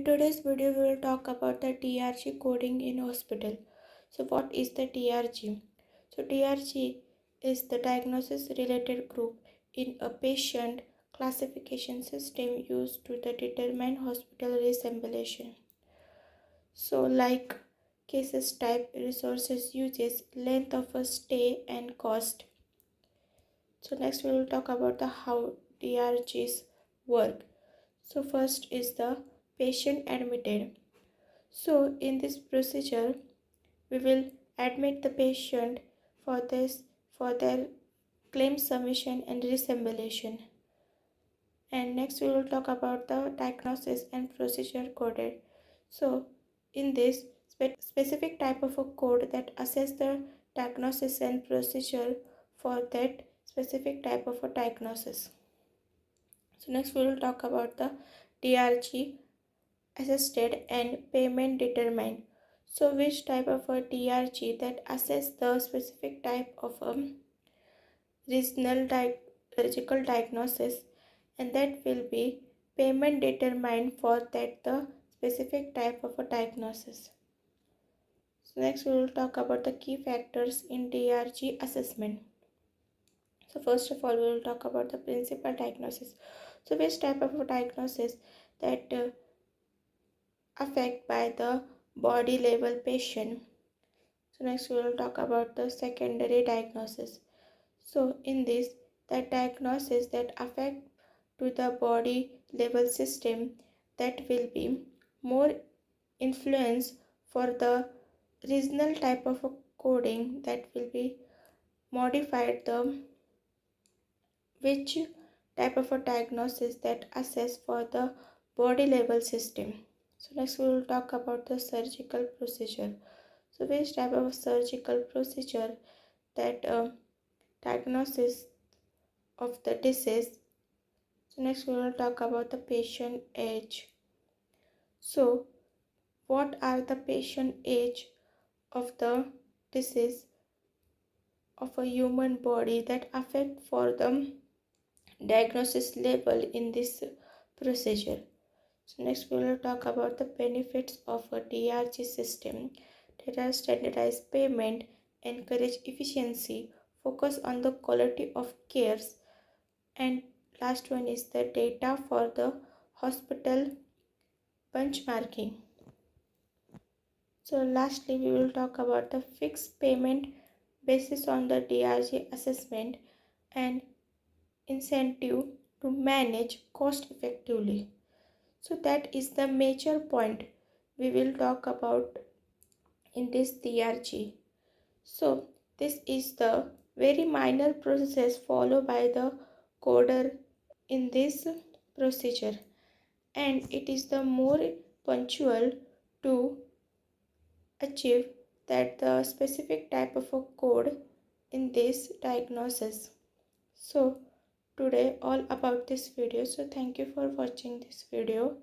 In today's video, we will talk about the DRG coding in hospital. So what is the DRG? So DRG is the diagnosis related group in a patient classification system used to determine hospital reimbursement. So like cases type, resources uses, length of a stay and cost. So next we will talk about the how DRGs work. So first is the patient admitted. So in this procedure, we will admit the patient for their claim submission and reassemblation. And next we will talk about the diagnosis and procedure coded. So in this specific type of a code that assess the diagnosis and procedure for that specific type of a diagnosis. So next we will talk about the DRG assisted and payment determined. So which type of a DRG that assess the specific type of a regional surgical diagnosis, and that will be payment determined for that the specific type of a diagnosis. So next we will talk about the key factors in DRG assessment. So first of all we will talk about the principal diagnosis. So which type of a diagnosis that affect by the body level patient. So next we will talk about the secondary diagnosis. So in this, the diagnosis that affect to the body level system, that will be more influence for the regional type of a coding, that will be modified the which type of a diagnosis that assess for the body level system. So next we will talk about the surgical procedure. So which type of surgical procedure that diagnosis of the disease. So next we will talk about the patient age. So what are the patient age of the disease of a human body that affect for the diagnosis level in this procedure. So next we will talk about the benefits of a DRG system that are standardized payment, encourage efficiency, focus on the quality of cares, and last one is the data for the hospital benchmarking. So lastly we will talk about the fixed payment basis on the DRG assessment and incentive to manage cost effectively. So that is the major point we will talk about in this DRG. So this is the very minor process followed by the coder in this procedure, and it is the more punctual to achieve that the specific type of a code in this diagnosis. So today all about this video. So thank you for watching this video.